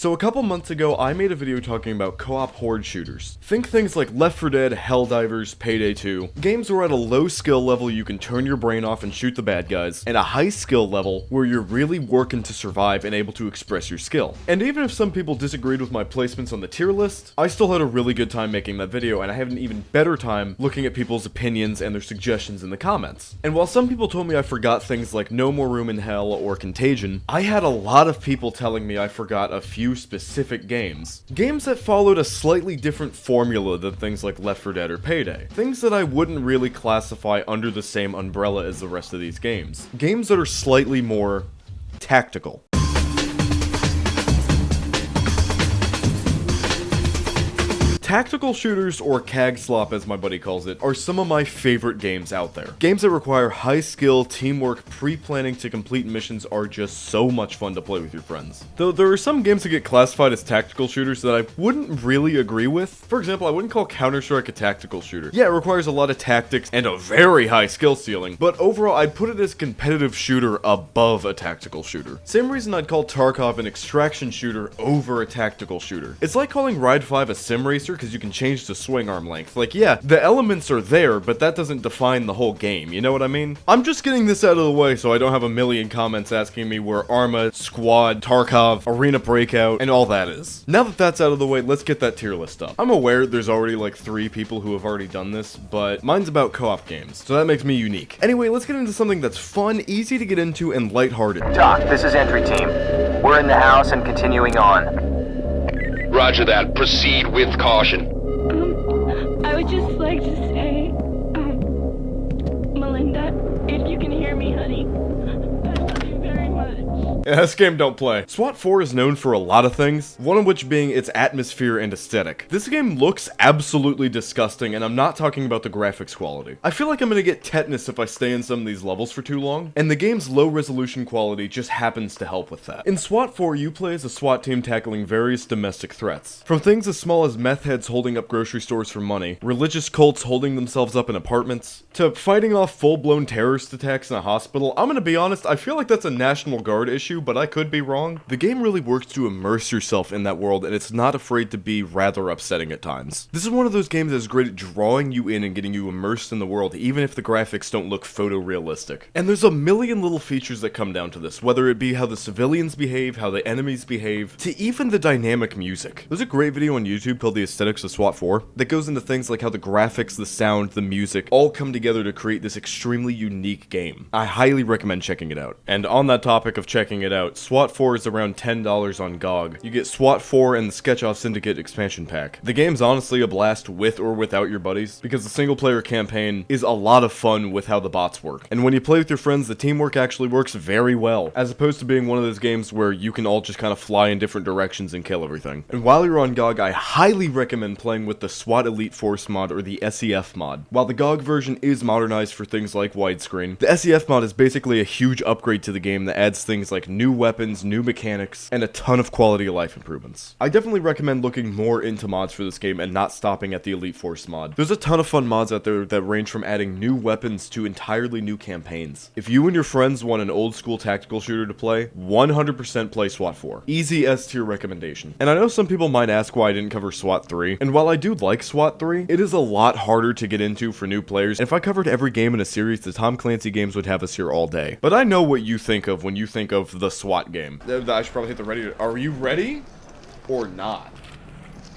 So a couple months ago, I made a video talking about co-op horde shooters. Think things like Left 4 Dead, Helldivers, Payday 2, games where at a low skill level you can turn your brain off and shoot the bad guys, and a high skill level where you're really working to survive and able to express your skill. And even if some people disagreed with my placements on the tier list, I still had a really good time making that video, and I had an even better time looking at people's opinions and their suggestions in the comments. And while some people told me I forgot things like No More Room in Hell or Contagion, I had a lot of people telling me I forgot a few specific games. Games that followed a slightly different formula than things like Left 4 Dead or Payday. Things that I wouldn't really classify under the same umbrella as the rest of these games. Games that are slightly more tactical. Tactical shooters, or CAG slop as my buddy calls it, are some of my favorite games out there. Games that require high skill, teamwork, pre-planning to complete missions are just so much fun to play with your friends. Though there are some games that get classified as tactical shooters that I wouldn't really agree with. For example, I wouldn't call Counter-Strike a tactical shooter. Yeah, it requires a lot of tactics and a very high skill ceiling, but overall I'd put it as competitive shooter above a tactical shooter. Same reason I'd call Tarkov an extraction shooter over a tactical shooter. It's like calling Ride 5 a sim racer because you can change the swing arm length. Like, yeah, the elements are there, but that doesn't define the whole game, you know what I mean? I'm just getting this out of the way so I don't have a million comments asking me where Arma, Squad, Tarkov, Arena Breakout, and all that is. Now that that's out of the way, let's get that tier list up. I'm aware there's already like 3 people who have already done this, but mine's about co-op games, so that makes me unique. Anyway, let's get into something that's fun, easy to get into, and lighthearted. Doc, this is entry team. We're in the house and continuing on. Roger that. Proceed with caution. I would just like to say, Melinda, if you can hear me, honey, I love you very much. Yeah, this game don't play. SWAT 4 is known for a lot of things, one of which being its atmosphere and aesthetic. This game looks absolutely disgusting, and I'm not talking about the graphics quality. I feel like I'm gonna get tetanus if I stay in some of these levels for too long, and the game's low resolution quality just happens to help with that. In SWAT 4, you play as a SWAT team tackling various domestic threats. From things as small as meth heads holding up grocery stores for money, religious cults holding themselves up in apartments, to fighting off full-blown terrorist attacks in a hospital. I'm gonna be honest, I feel like that's a National Guard issue, but I could be wrong. The game really works to immerse yourself in that world, and it's not afraid to be rather upsetting at times. This is one of those games that is great at drawing you in and getting you immersed in the world, even if the graphics don't look photorealistic. And there's a million little features that come down to this, whether it be how the civilians behave, how the enemies behave, to even the dynamic music. There's a great video on YouTube called The Aesthetics of SWAT 4 that goes into things like how the graphics, the sound, the music all come together to create this extremely unique game. I highly recommend checking it out. And on that topic of checking it out, SWAT 4 is around $10 on GOG. You get SWAT 4 and the Sketch-Off Syndicate expansion pack. The game's honestly a blast with or without your buddies, because the single player campaign is a lot of fun with how the bots work. And when you play with your friends, the teamwork actually works very well, as opposed to being one of those games where you can all just kind of fly in different directions and kill everything. And while you're on GOG, I highly recommend playing with the SWAT Elite Force mod or the SEF mod. While the GOG version is modernized for things like widescreen, the SEF mod is basically a huge upgrade to the game that adds things like new weapons, new mechanics, and a ton of quality of life improvements. I definitely recommend looking more into mods for this game and not stopping at the Elite Force mod. There's a ton of fun mods out there that range from adding new weapons to entirely new campaigns. If you and your friends want an old school tactical shooter to play, 100% play SWAT 4. Easy S tier recommendation. And I know some people might ask why I didn't cover SWAT 3, and while I do like SWAT 3, it is a lot harder to get into for new players, and if I covered every game in a series, the Tom Clancy games would have us here all day. But I know what you think of when you think of the SWAT game. I should probably hit the ready. Are you ready? Or not?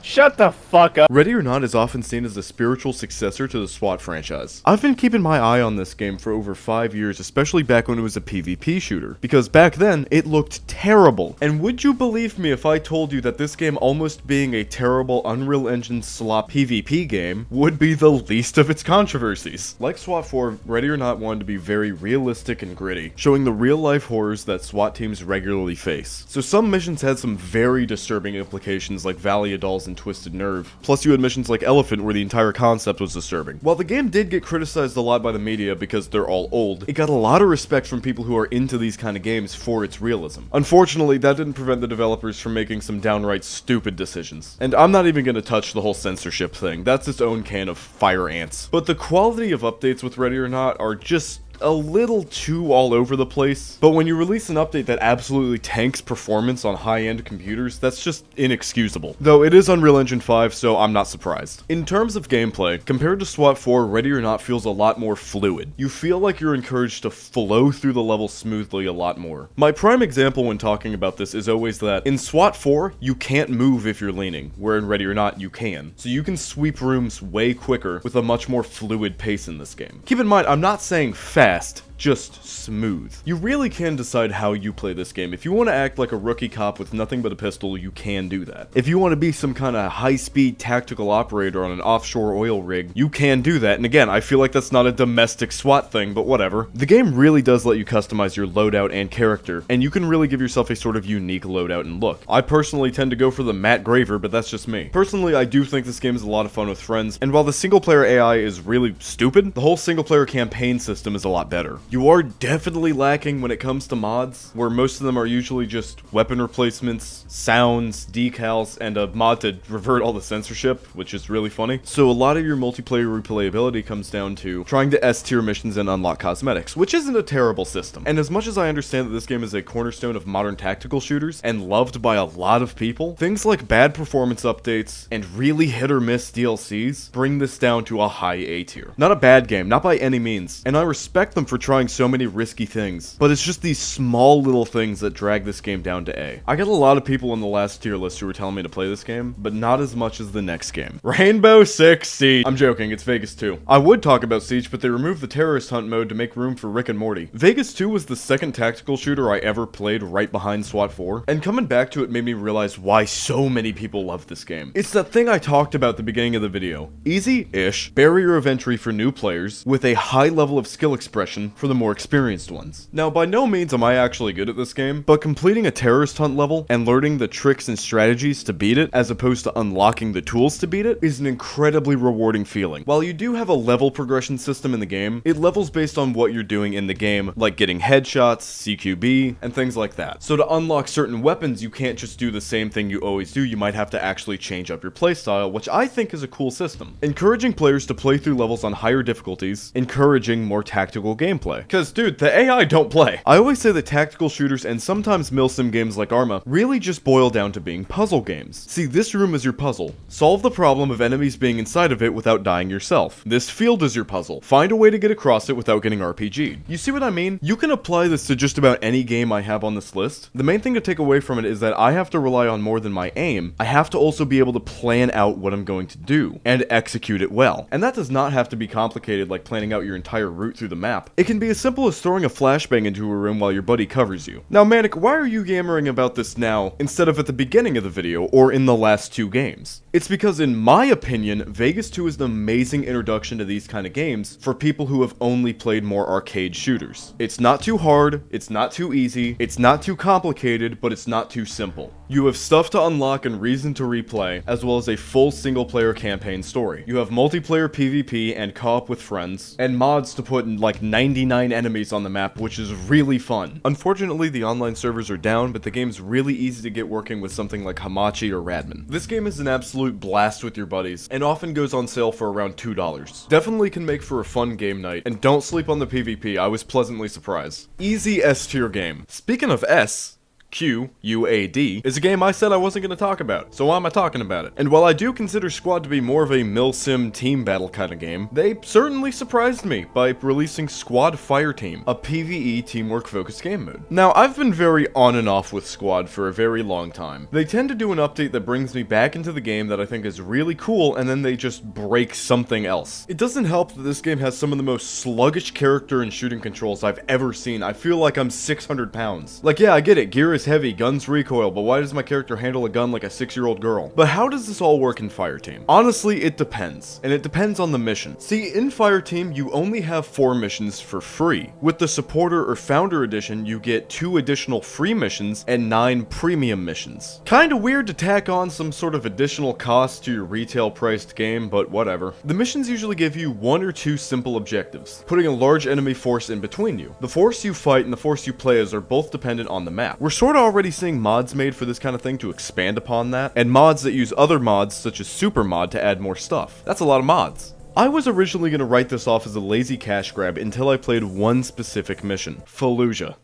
Shut the fuck up. Ready or Not is often seen as the spiritual successor to the SWAT franchise. I've been keeping my eye on this game for over 5 years, especially back when it was a PvP shooter, because back then, it looked terrible. And would you believe me if I told you that this game, almost being a terrible Unreal Engine slop PvP game, would be the least of its controversies? Like SWAT 4, Ready or Not wanted to be very realistic and gritty, showing the real-life horrors that SWAT teams regularly face. So some missions had some very disturbing implications like Valley of Dolls and Twisted Nerve. Plus you had missions like Elephant where the entire concept was disturbing. While the game did get criticized a lot by the media because they're all old, it got a lot of respect from people who are into these kind of games for its realism. Unfortunately, that didn't prevent the developers from making some downright stupid decisions. And I'm not even gonna touch the whole censorship thing. That's its own can of fire ants. But the quality of updates with Ready or Not are just a little too all over the place, but when you release an update that absolutely tanks performance on high-end computers, that's just inexcusable. Though it is Unreal Engine 5, so I'm not surprised. In terms of gameplay, compared to SWAT 4, Ready or Not feels a lot more fluid. You feel like you're encouraged to flow through the level smoothly a lot more. My prime example when talking about this is always that in SWAT 4, you can't move if you're leaning, where in Ready or Not, you can. So you can sweep rooms way quicker with a much more fluid pace in this game. Keep in mind, I'm not saying fast, just smooth. You really can decide how you play this game. If you want to act like a rookie cop with nothing but a pistol, you can do that. If you want to be some kind of high-speed tactical operator on an offshore oil rig, you can do that. And again, I feel like that's not a domestic SWAT thing, but whatever. The game really does let you customize your loadout and character, and you can really give yourself a sort of unique loadout and look. I personally tend to go for the Matt Graver, but that's just me. Personally, I do think this game is a lot of fun with friends, and while the single-player AI is really stupid, the whole single-player campaign system is a lot better. You are definitely lacking when it comes to mods, where most of them are usually just weapon replacements, sounds, decals, and a mod to revert all the censorship, which is really funny. So a lot of your multiplayer replayability comes down to trying to S-tier missions and unlock cosmetics, which isn't a terrible system. And as much as I understand that this game is a cornerstone of modern tactical shooters and loved by a lot of people, things like bad performance updates and really hit or miss DLCs bring this down to a high A tier. Not a bad game, not by any means, and I respect them for trying so many risky things, but it's just these small little things that drag this game down to A. I got a lot of people in the last tier list who were telling me to play this game, but not as much as the next game. Rainbow Six Siege. I'm joking, it's Vegas 2. I would talk about Siege, but they removed the terrorist hunt mode to make room for Rick and Morty. Vegas 2 was the second tactical shooter I ever played right behind SWAT 4, and coming back to it made me realize why so many people love this game. It's that thing I talked about at the beginning of the video. Easy-ish, barrier of entry for new players, with a high level of skill expression for the more experienced ones. Now, by no means am I actually good at this game, but completing a terrorist hunt level and learning the tricks and strategies to beat it, as opposed to unlocking the tools to beat it, is an incredibly rewarding feeling. While you do have a level progression system in the game, it levels based on what you're doing in the game, like getting headshots, CQB, and things like that. So to unlock certain weapons, you can't just do the same thing you always do, you might have to actually change up your playstyle, which I think is a cool system. Encouraging players to play through levels on higher difficulties, encouraging more tactical gameplay. Cause dude, the AI don't play. I always say that tactical shooters and sometimes milsim games like Arma really just boil down to being puzzle games. See, this room is your puzzle. Solve the problem of enemies being inside of it without dying yourself. This field is your puzzle. Find a way to get across it without getting RPG'd. You see what I mean? You can apply this to just about any game I have on this list. The main thing to take away from it is that I have to rely on more than my aim. I have to also be able to plan out what I'm going to do and execute it well. And that does not have to be complicated like planning out your entire route through the map. It can be as simple as throwing a flashbang into a room while your buddy covers you. Now, Manic, why are you yammering about this now instead of at the beginning of the video or in the last two games? It's because, in my opinion, Vegas 2 is an amazing introduction to these kind of games for people who have only played more arcade shooters. It's not too hard, it's not too easy, it's not too complicated, but it's not too simple. You have stuff to unlock and reason to replay, as well as a full single-player campaign story. You have multiplayer PvP and co-op with friends, and mods to put like 99 enemies on the map, which is really fun. Unfortunately, the online servers are down, but the game's really easy to get working with something like Hamachi or Radman. This game is an absolute blast with your buddies, and often goes on sale for around $2. Definitely can make for a fun game night, and don't sleep on the PvP, I was pleasantly surprised. Easy S tier game. Speaking of S, QUAD is a game I said I wasn't going to talk about, so why am I talking about it? And while I do consider Squad to be more of a milsim team battle kind of game, they certainly surprised me by releasing Squad Fireteam, a PvE teamwork focused game mode. Now, I've been very on and off with Squad for a very long time. They tend to do an update that brings me back into the game that I think is really cool, and then they just break something else. It doesn't help that this game has some of the most sluggish character and shooting controls I've ever seen. I feel like I'm 600 pounds. Like, yeah, I get it, gear is heavy, guns recoil, but why does my character handle a gun like a 6-year-old girl? But how does this all work in Fireteam? Honestly, it depends, and it depends on the mission. See, in Fireteam, you only have 4 missions for free. With the Supporter or Founder Edition, you get 2 additional free missions and 9 premium missions. Kinda weird to tack on some sort of additional cost to your retail priced game, but whatever. The missions usually give you 1 or 2 simple objectives, putting a large enemy force in between you. The force you fight and the force you play as are both dependent on the map. We're sort of already seeing mods made for this kind of thing to expand upon that, and mods that use other mods such as Supermod to add more stuff. That's a lot of mods. I was originally going to write this off as a lazy cash grab until I played one specific mission, Fallujah.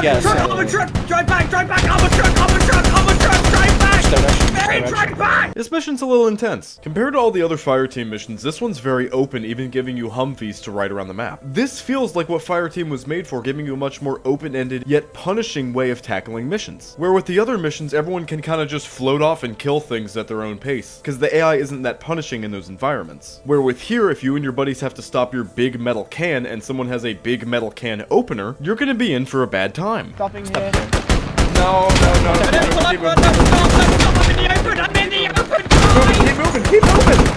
Yes. I'm a truck! Drive back! I'm a truck! Drive back! Hey, drive back! This mission's a little intense. Compared to all the other Fireteam missions, this one's very open, even giving you Humvees to ride around the map. This feels like what Fireteam was made for, giving you a much more open-ended, yet punishing way of tackling missions. Where with the other missions, everyone can kind of just float off and kill things at their own pace, because the AI isn't that punishing in those environments. Where with here, if you and your buddies have to stop your big metal can and someone has a big metal can opener, you're gonna be in for a bad time. Stopping here. No. I'm in the open! Keep moving!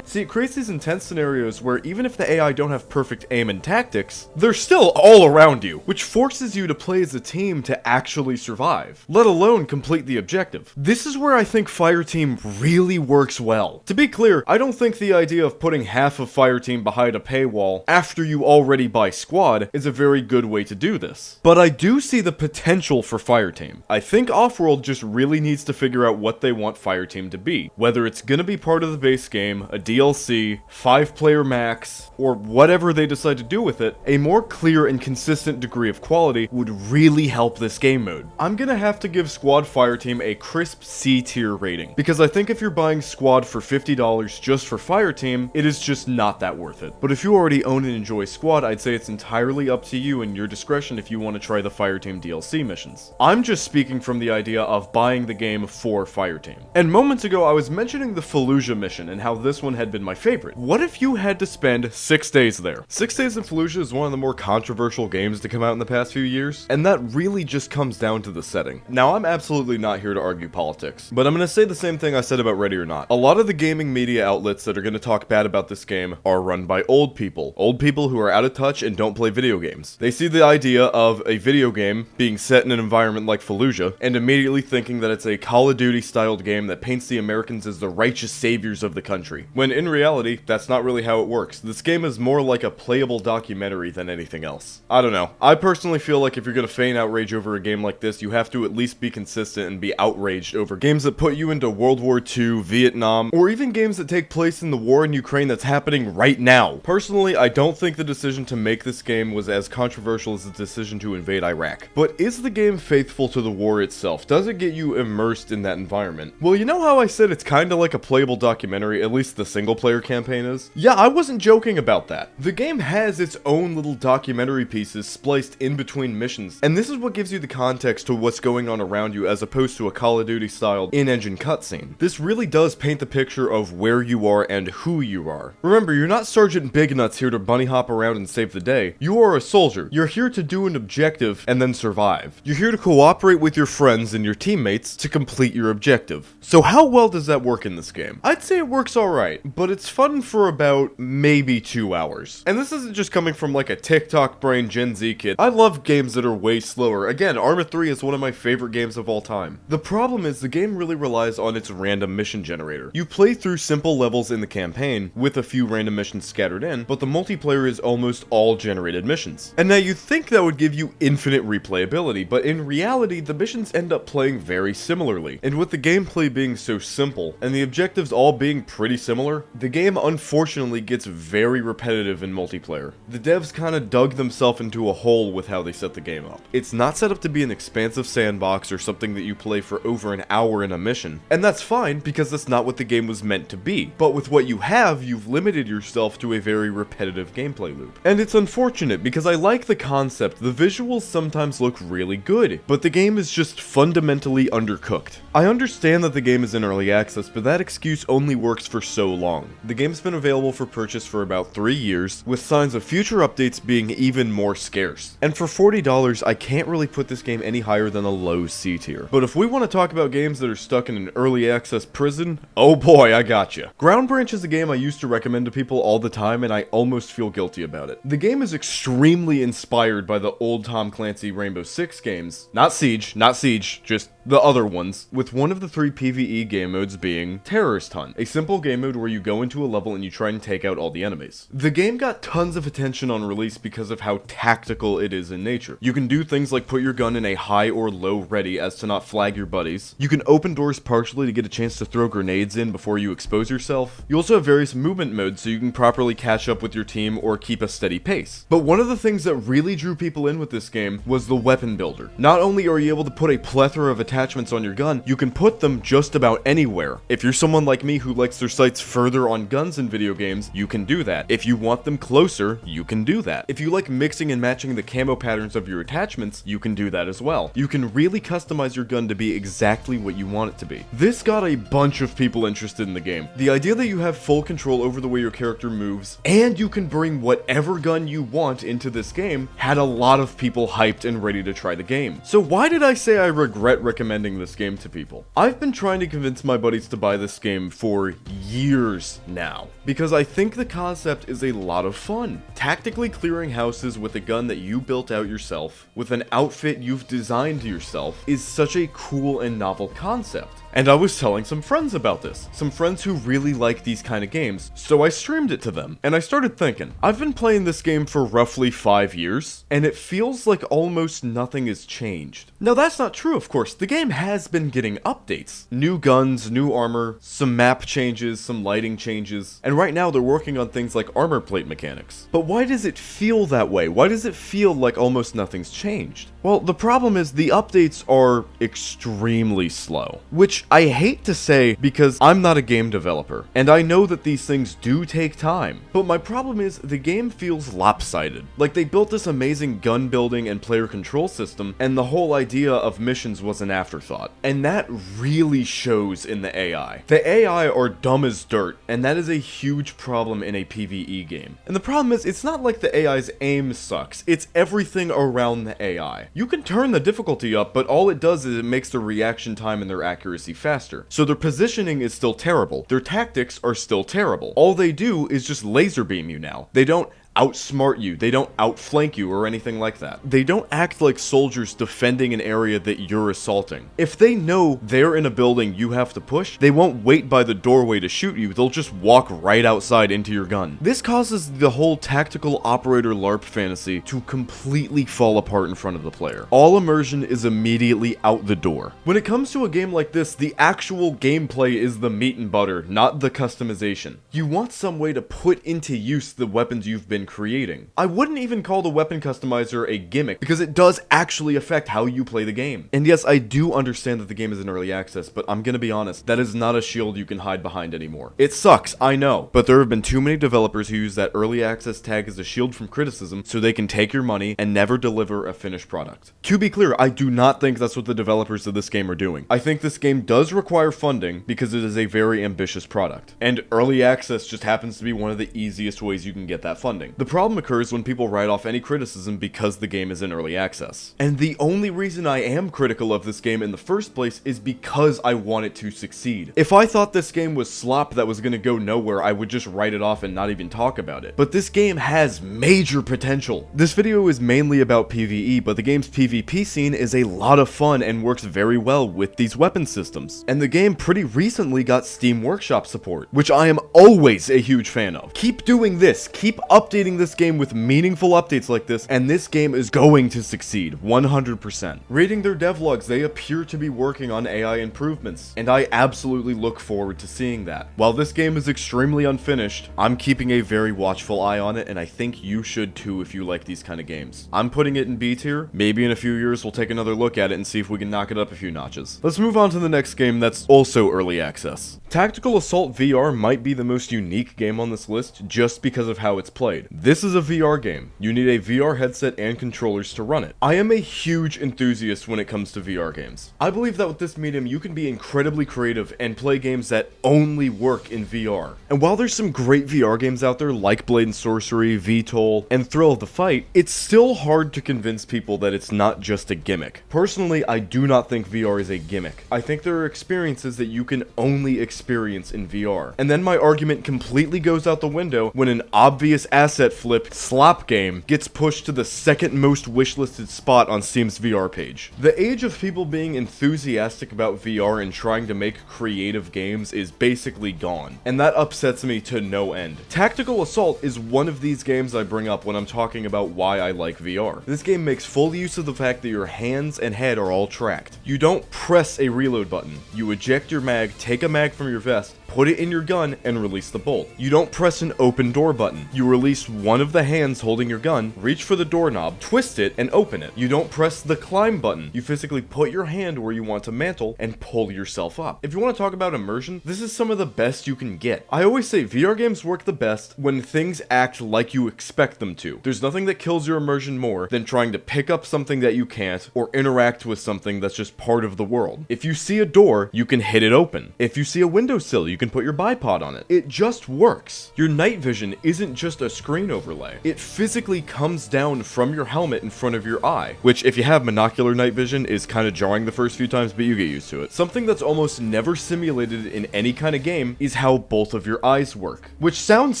See, it creates these intense scenarios where even if the AI don't have perfect aim and tactics, they're still all around you, which forces you to play as a team to actually survive, let alone complete the objective. This is where I think Fireteam really works well. To be clear, I don't think the idea of putting half of Fireteam behind a paywall after you already buy Squad is a very good way to do this. But I do see the potential for Fireteam. I think Offworld just really needs to figure out what they want Fireteam to be, whether it's gonna be part of the base game, a DLC, 5-player max, or whatever they decide to do with it. A more clear and consistent degree of quality would really help this game mode. I'm gonna have to give Squad Fireteam a crisp C tier rating, because I think if you're buying Squad for $50 just for Fireteam, it is just not that worth it. But if you already own and enjoy Squad, I'd say it's entirely up to you and your discretion if you want to try the Fireteam DLC missions. I'm just speaking from the idea of buying the game for Fireteam. And moments ago, I was mentioning the Fallujah mission and how this one had been my favorite. What if you had to spend 6 days there? 6 Days in Fallujah is one of the more controversial games to come out in the past few years, and that really just comes down to the setting. Now, I'm absolutely not here to argue politics, but I'm gonna say the same thing I said about Ready or Not. A lot of the gaming media outlets that are gonna talk bad about this game are run by old people who are out of touch and don't play video games. They see the idea of a video game being set in an environment like Fallujah, and immediately thinking that it's a Call of Duty styled game that paints the Americans as the righteous saviors of the country, when in reality, that's not really how it works. This game is more like a playable documentary than anything else. I don't know. I personally feel like if you're gonna feign outrage over a game like this, you have to at least be consistent and be outraged over games that put you into World War II, Vietnam, or even games that take place in the war in Ukraine that's happening right now. Personally, I don't think the decision to make this game was as controversial as the decision to invade Iraq. But is the game faithful to the war itself? Does it get you immersed in that environment? Well, you know how I said it's kinda like a playable documentary, at least the single player campaign is? Yeah, I wasn't joking about that. The game has its own little documentary pieces spliced in between missions, and this is what gives you the context to what's going on around you as opposed to a Call of Duty styled in-engine cutscene. This really does paint the picture of where you are and who you are. Remember, you're not Sergeant Big Nuts here to bunny hop around and save the day. You are a soldier. You're here to do an objective and then survive. You're here to cooperate with your friends and your teammates to complete your objective. So how well does that work in this game? I'd say it works alright, but it's fun for about maybe 2 hours. And this isn't just coming from like a TikTok brain Gen Z kid. I love games that are way slower. Again, Arma 3 is one of my favorite games of all time. The problem is the game really relies on its random mission generator. You play through simple levels in the campaign with a few random missions scattered in, but the multiplayer is almost all generated missions. And now you'd think that would give you infinite replayability, but in reality, the missions end up playing very similarly. And with the gameplay being so simple, and the objectives all being pretty similar, the game unfortunately gets very repetitive in multiplayer. The devs kinda dug themselves into a hole with how they set the game up. It's not set up to be an expansive sandbox or something that you play for over an hour in a mission, and that's fine because that's not what the game was meant to be. But with what you have, you've limited yourself to a very repetitive gameplay loop. And it's unfortunate because I like the concept. The visuals sometimes look really good, but the game is just fundamentally undercooked. I understand that the game is in early access, but that excuse only works for so long. The game's been available for purchase for about 3 years, with signs of future updates being even more scarce. And for $40, I can't really put this game any higher than a low C tier. But if we want to talk about games that are stuck in an early access prison, oh boy, I gotcha. Ground Branch is a game I used to recommend to people all the time, and I almost feel guilty about it. The game is extremely inspired by the old Tom Clancy Rainbow Six games. Not Siege, just the other ones, with one of the 3 PvE game modes being Terrorist Hunt, a simple game mode where you go into a level and you try and take out all the enemies. The game got tons of attention on release because of how tactical it is in nature. You can do things like put your gun in a high or low ready as to not flag your buddies. You can open doors partially to get a chance to throw grenades in before you expose yourself. You also have various movement modes so you can properly catch up with your team or keep a steady pace. But one of the things that really drew people in with this game was the weapon builder. Not only are you able to put a plethora of attachments on your gun, you can put them just about anywhere. If you're someone like me who likes their sights further on guns in video games, you can do that. If you want them closer, you can do that. If you like mixing and matching the camo patterns of your attachments, you can do that as well. You can really customize your gun to be exactly what you want it to be. This got a bunch of people interested in the game. The idea that you have full control over the way your character moves, and you can bring whatever gun you want into this game, had a lot of people hyped and ready to try the game. So why did I say I regret recommending this game to people? I've been trying to convince my buddies to buy this game for years now, because I think the concept is a lot of fun. Tactically clearing houses with a gun that you built out yourself, with an outfit you've designed yourself, is such a cool and novel concept. And I was telling some friends about this, some friends who really like these kind of games, so I streamed it to them, and I started thinking, I've been playing this game for roughly 5 years, and it feels like almost nothing has changed. Now that's not true, of course. The game has been getting updates. New guns, new armor, some map changes, some lighting changes, and right now they're working on things like armor plate mechanics. But why does it feel that way? Why does it feel like almost nothing's changed? Well, the problem is the updates are extremely slow, which I hate to say because I'm not a game developer, and I know that these things do take time, but my problem is the game feels lopsided. Like they built this amazing gun building and player control system, and the whole idea of missions was an afterthought, and that really shows in the AI. The AI are dumb as dirt, and that is a huge problem in a PvE game. And the problem is, it's not like the AI's aim sucks, it's everything around the AI. You can turn the difficulty up, but all it does is it makes their reaction time and their accuracy faster. So their positioning is still terrible. Their tactics are still terrible. All they do is just laser beam you now. They don't outsmart you, they don't outflank you or anything like that. They don't act like soldiers defending an area that you're assaulting. If they know they're in a building you have to push, they won't wait by the doorway to shoot you, they'll just walk right outside into your gun. This causes the whole tactical operator LARP fantasy to completely fall apart in front of the player. All immersion is immediately out the door. When it comes to a game like this, the actual gameplay is the meat and butter, not the customization. You want some way to put into use the weapons you've been creating. I wouldn't even call the weapon customizer a gimmick, because it does actually affect how you play the game. And yes, I do understand that the game is in early access, but I'm gonna be honest, that is not a shield you can hide behind anymore. It sucks, I know, but there have been too many developers who use that early access tag as a shield from criticism so they can take your money and never deliver a finished product. To be clear, I do not think that's what the developers of this game are doing. I think this game does require funding because it is a very ambitious product, and early access just happens to be one of the easiest ways you can get that funding. The problem occurs when people write off any criticism because the game is in early access. And the only reason I am critical of this game in the first place is because I want it to succeed. If I thought this game was slop that was gonna go nowhere, I would just write it off and not even talk about it. But this game has major potential. This video is mainly about PvE, but the game's PvP scene is a lot of fun and works very well with these weapon systems. And the game pretty recently got Steam Workshop support, which I am always a huge fan of. Keep doing this, keep updating this game with meaningful updates like this, and this game is going to succeed 100%. Reading their devlogs, they appear to be working on AI improvements, and I absolutely look forward to seeing that. While this game is extremely unfinished, I'm keeping a very watchful eye on it, and I think you should too if you like these kind of games. I'm putting it in B tier. Maybe in a few years we'll take another look at it and see if we can knock it up a few notches. Let's move on to the next game that's also early access. Tactical Assault VR might be the most unique game on this list just because of how it's played. This is a VR game. You need a VR headset and controllers to run it. I am a huge enthusiast when it comes to VR games. I believe that with this medium you can be incredibly creative and play games that only work in VR. And while there's some great VR games out there like Blade and Sorcery, VTOL, and Thrill of the Fight, it's still hard to convince people that it's not just a gimmick. Personally, I do not think VR is a gimmick. I think there are experiences that you can only experience in VR. And then my argument completely goes out the window when an obvious asset asset flip slop game gets pushed to the second most wishlisted spot on Steam's VR page. The age of people being enthusiastic about VR and trying to make creative games is basically gone, and that upsets me to no end. Tactical Assault is one of these games I bring up when I'm talking about why I like VR. This game makes full use of the fact that your hands and head are all tracked. You don't press a reload button. You eject your mag, take a mag from your vest, put it in your gun, and release the bolt. You don't press an open door button. You release one of the hands holding your gun, reach for the doorknob, twist it, and open it. You don't press the climb button. You physically put your hand where you want to mantle and pull yourself up. If you want to talk about immersion, this is some of the best you can get. I always say VR games work the best when things act like you expect them to. There's nothing that kills your immersion more than trying to pick up something that you can't or interact with something that's just part of the world. If you see a door, you can hit it open. If you see a windowsill, you can put your bipod on it. It just works. Your night vision isn't just a screen overlay. It physically comes down from your helmet in front of your eye, which if you have monocular night vision is kind of jarring the first few times, but you get used to it. Something that's almost never simulated in any kind of game is how both of your eyes work, which sounds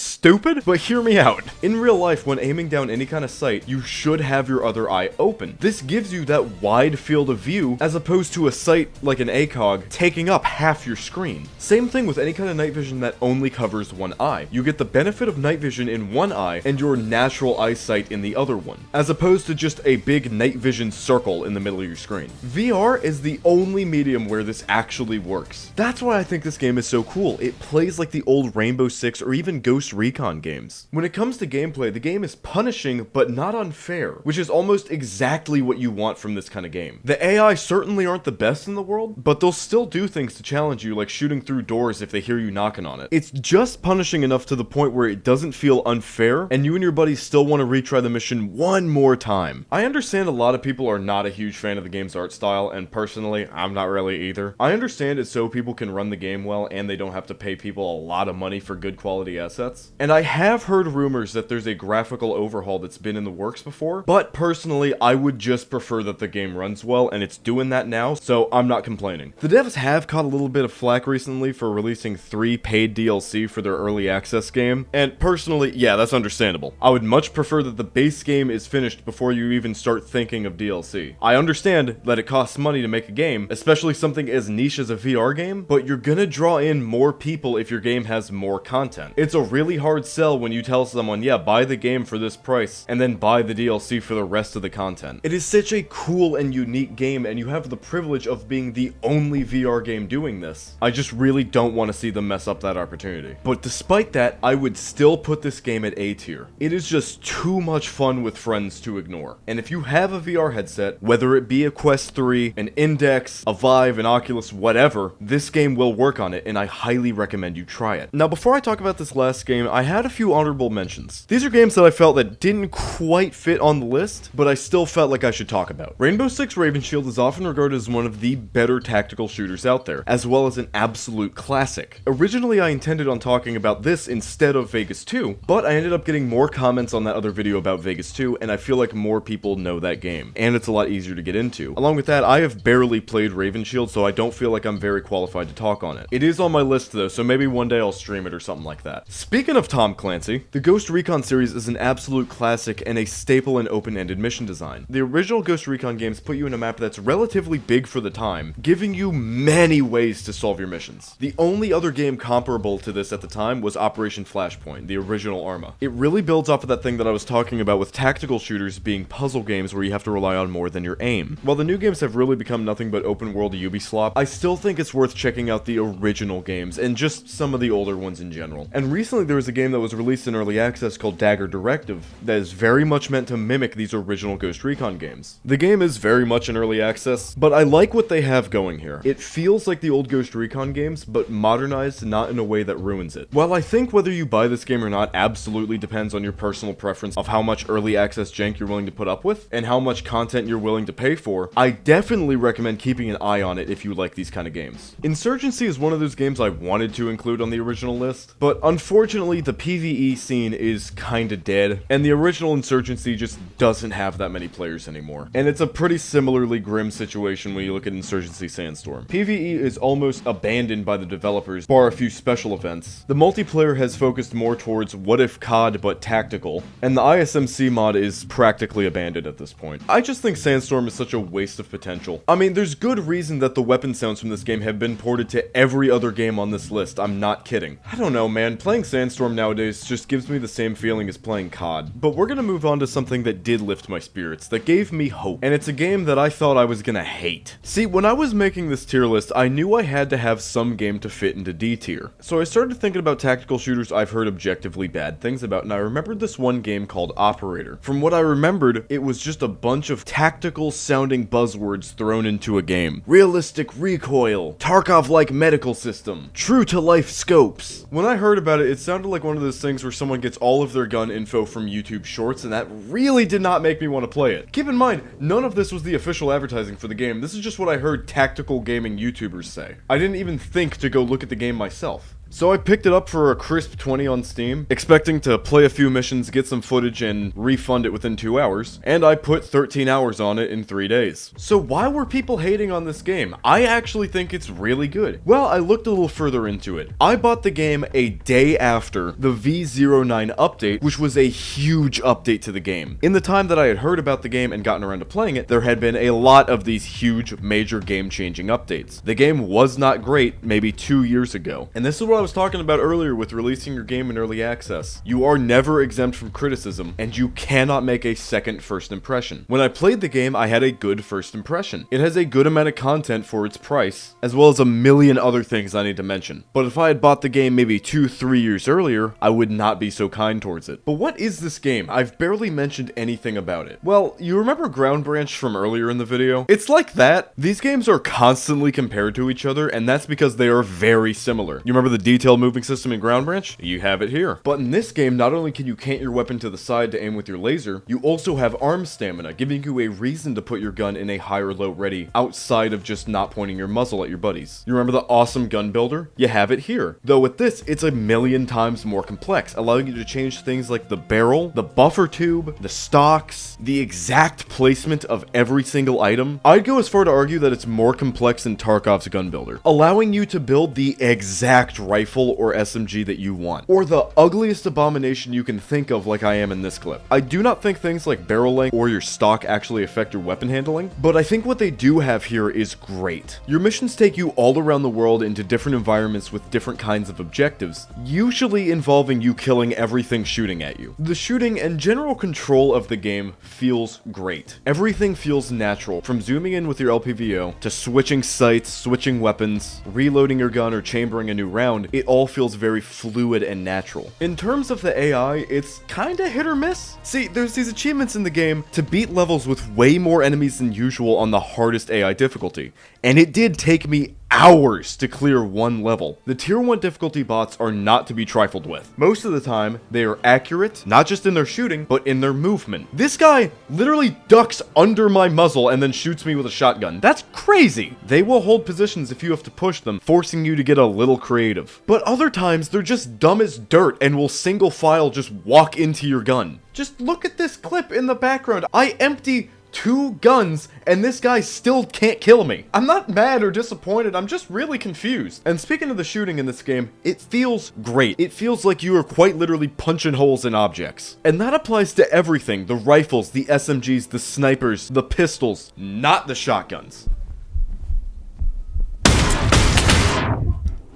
stupid, but hear me out. In real life, when aiming down any kind of sight, you should have your other eye open. This gives you that wide field of view as opposed to a sight like an ACOG taking up half your screen. Same thing with any kind of night vision that only covers one eye. You get the benefit of night vision in one eye and your natural eyesight in the other one, as opposed to just a big night vision circle in the middle of your screen. VR is the only medium where this actually works. That's why I think this game is so cool. It plays like the old Rainbow Six or even Ghost Recon games. When it comes to gameplay, the game is punishing but not unfair, which is almost exactly what you want from this kind of game. The AI certainly aren't the best in the world, but they'll still do things to challenge you, like shooting through doors if they hear you knocking on it. It's just punishing enough to the point where it doesn't feel unfair, and you and your buddies still want to retry the mission one more time. I understand a lot of people are not a huge fan of the game's art style, and personally, I'm not really either. I understand it's so people can run the game well and they don't have to pay people a lot of money for good quality assets. And I have heard rumors that there's a graphical overhaul that's been in the works before, but personally, I would just prefer that the game runs well, and it's doing that now, so I'm not complaining. The devs have caught a little bit of flack recently for releasing 3 paid DLC for their early access game, and personally, yeah, that's understandable. I would much prefer that the base game is finished before you even start thinking of DLC. I understand that it costs money to make a game, especially something as niche as a VR game, but you're gonna draw in more people if your game has more content. It's a really hard sell when you tell someone, yeah, buy the game for this price, and then buy the DLC for the rest of the content. It is such a cool and unique game, and you have the privilege of being the only VR game doing this. I just really don't want to see them mess up that opportunity. But despite that, I would still put this game at A tier. It is just too much fun with friends to ignore. And if you have a VR headset, whether it be a Quest 3, an Index, a Vive, an Oculus, whatever, this game will work on it, and I highly recommend you try it. Now, before I talk about this last game, I had a few honorable mentions. These are games that I felt that didn't quite fit on the list, but I still felt like I should talk about. Rainbow Six Raven Shield is often regarded as one of the better tactical shooters out there, as well as an absolute classic. Originally, I intended on talking about this instead of Vegas 2, but I ended up getting more comments on that other video about Vegas 2, and I feel like more people know that game, and it's a lot easier to get into. Along with that, I have barely played Raven Shield, so I don't feel like I'm very qualified to talk on it. It is on my list though, so maybe one day I'll stream it or something like that. Speaking of Tom Clancy, the Ghost Recon series is an absolute classic and a staple in open-ended mission design. The original Ghost Recon games put you in a map that's relatively big for the time, giving you many ways to solve your missions. The only other game comparable to this at the time was Operation Flashpoint, the original Arma. It really builds off of that thing that I was talking about with tactical shooters being puzzle games where you have to rely on more than your aim. While the new games have really become nothing but open world Ubislop, I still think it's worth checking out the original games and just some of the older ones in general. And recently there was a game that was released in early access called Dagger Directive that is very much meant to mimic these original Ghost Recon games. The game is very much in early access, but I like what they have going here. It feels like the old Ghost Recon games, but modernized, not in a way that ruins it. While I think whether you buy this game or not absolutely depends on your personal preference of how much early access jank you're willing to put up with, and how much content you're willing to pay for, I definitely recommend keeping an eye on it if you like these kind of games. Insurgency is one of those games I wanted to include on the original list, but unfortunately the PvE scene is kinda dead, and the original Insurgency just doesn't have that many players anymore. And it's a pretty similarly grim situation when you look at Insurgency Sandstorm. PvE is almost abandoned by the developers developers, bar a few special events. The multiplayer has focused more towards what if COD but tactical, and the ISMC mod is practically abandoned at this point. I just think Sandstorm is such a waste of potential. I mean, there's good reason that the weapon sounds from this game have been ported to every other game on this list, I'm not kidding. I don't know, man, playing Sandstorm nowadays just gives me the same feeling as playing COD. But we're gonna move on to something that did lift my spirits, that gave me hope, and it's a game that I thought I was gonna hate. See, when I was making this tier list, I knew I had to have some game to fit into D tier. So I started thinking about tactical shooters I've heard objectively bad things about, and I remembered this one game called Operator. From what I remembered, it was just a bunch of tactical sounding buzzwords thrown into a game. Realistic recoil, Tarkov-like medical system, true to life scopes. When I heard about it, it sounded like one of those things where someone gets all of their gun info from YouTube shorts, and that really did not make me want to play it. Keep in mind, none of this was the official advertising for the game. This is just what I heard tactical gaming YouTubers say. I didn't even think to go look at the game myself. So I picked it up for a crisp 20 on Steam, expecting to play a few missions, get some footage, and refund it within 2 hours, and I put 13 hours on it in 3 days. So why were people hating on this game? I actually think it's really good. Well, I looked a little further into it. I bought the game a day after the V09 update, which was a huge update to the game. In the time that I had heard about the game and gotten around to playing it, there had been a lot of these huge, major game-changing updates. The game was not great maybe 2 years ago, and this is what I was talking about earlier with releasing your game in early access. You are never exempt from criticism, and you cannot make a second first impression. When I played the game, I had a good first impression. It has a good amount of content for its price, as well as a million other things I need to mention. But if I had bought the game maybe 2-3 years earlier, I would not be so kind towards it. But what is this game? I've barely mentioned anything about it. Well, you remember Ground Branch from earlier in the video? It's like that. These games are constantly compared to each other, and that's because they are very similar. You remember the detailed moving system in Ground Branch? You have it here. But in this game, not only can you cant your weapon to the side to aim with your laser, you also have arm stamina, giving you a reason to put your gun in a high or low ready outside of just not pointing your muzzle at your buddies. You remember the awesome gun builder? You have it here. Though with this, it's a million times more complex, allowing you to change things like the barrel, the buffer tube, the stocks, the exact placement of every single item. I'd go as far to argue that it's more complex than Tarkov's gun builder, allowing you to build the exact rifle or SMG that you want, or the ugliest abomination you can think of like I am in this clip. I do not think things like barrel length or your stock actually affect your weapon handling, but I think what they do have here is great. Your missions take you all around the world into different environments with different kinds of objectives, usually involving you killing everything shooting at you. The shooting and general control of the game feels great. Everything feels natural, from zooming in with your LPVO, to switching sights, switching weapons, reloading your gun, or chambering a new round. It all feels very fluid and natural. In terms of the AI, it's kinda hit or miss. See, there's these achievements in the game to beat levels with way more enemies than usual on the hardest AI difficulty, and it did take me hours to clear one level. The tier 1 difficulty bots are not to be trifled with. Most of the time, they are accurate, not just in their shooting, but in their movement. This guy literally ducks under my muzzle and then shoots me with a shotgun. That's crazy! They will hold positions if you have to push them, forcing you to get a little creative. But other times, they're just dumb as dirt and will single file just walk into your gun. Just look at this clip in the background. I empty 2 guns, and this guy still can't kill me. I'm not mad or disappointed, I'm just really confused. And speaking of the shooting in this game, it feels great. It feels like you are quite literally punching holes in objects. And that applies to everything. The rifles, the SMGs, the snipers, the pistols, not the shotguns.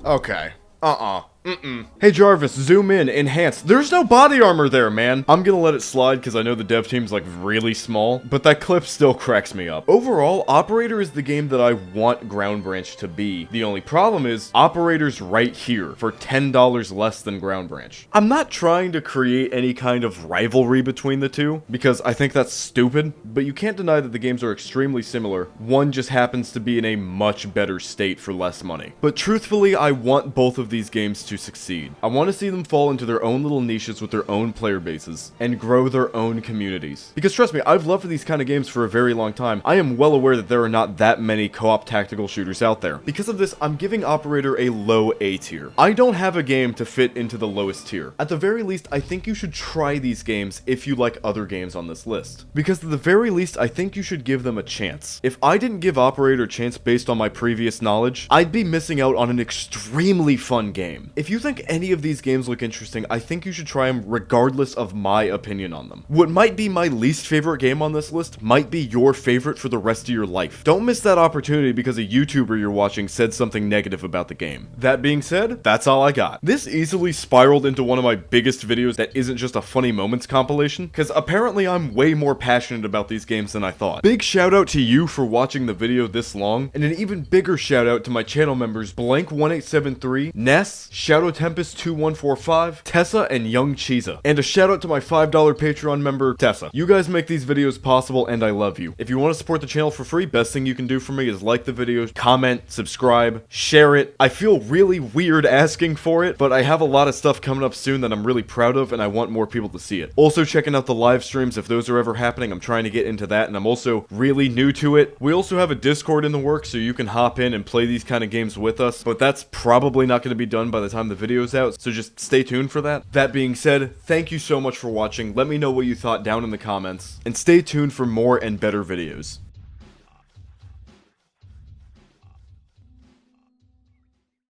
Okay. Hey Jarvis, zoom in, enhance. There's no body armor there, man. I'm gonna let it slide because I know the dev team's like really small, but that clip still cracks me up. Overall, Operator is the game that I want Ground Branch to be. The only problem is, Operator's right here for $10 less than Ground Branch. I'm not trying to create any kind of rivalry between the two, because I think that's stupid, but you can't deny that the games are extremely similar. One just happens to be in a much better state for less money. But truthfully, I want both of these games to to succeed. I want to see them fall into their own little niches with their own player bases and grow their own communities. Because trust me, I've loved these kind of games for a very long time. I am well aware that there are not that many co-op tactical shooters out there. Because of this, I'm giving Operator a low A tier. I don't have a game to fit into the lowest tier. At the very least, I think you should try these games if you like other games on this list. Because at the very least, I think you should give them a chance. If I didn't give Operator a chance based on my previous knowledge, I'd be missing out on an extremely fun game. If you think any of these games look interesting, I think you should try them regardless of my opinion on them. What might be my least favorite game on this list might be your favorite for the rest of your life. Don't miss that opportunity because a YouTuber you're watching said something negative about the game. That being said, that's all I got. This easily spiraled into one of my biggest videos that isn't just a funny moments compilation, because apparently I'm way more passionate about these games than I thought. Big shout out to you for watching the video this long, and an even bigger shout out to my channel members Blank1873, Ness, Shadow Tempest 2145, Tessa, and Young Cheesa. And a shout out to my $5 Patreon member, Tessa. You guys make these videos possible, and I love you. If you want to support the channel for free, best thing you can do for me is like the video, comment, subscribe, share it. I feel really weird asking for it, but I have a lot of stuff coming up soon that I'm really proud of, and I want more people to see it. Also checking out the live streams if those are ever happening. I'm trying to get into that, and I'm also really new to it. We also have a Discord in the works, so you can hop in and play these kind of games with us, but that's probably not going to be done by the time the video's out, so just stay tuned for that. That being said, thank you so much for watching. Let me know what you thought down in the comments, and stay tuned for more and better videos.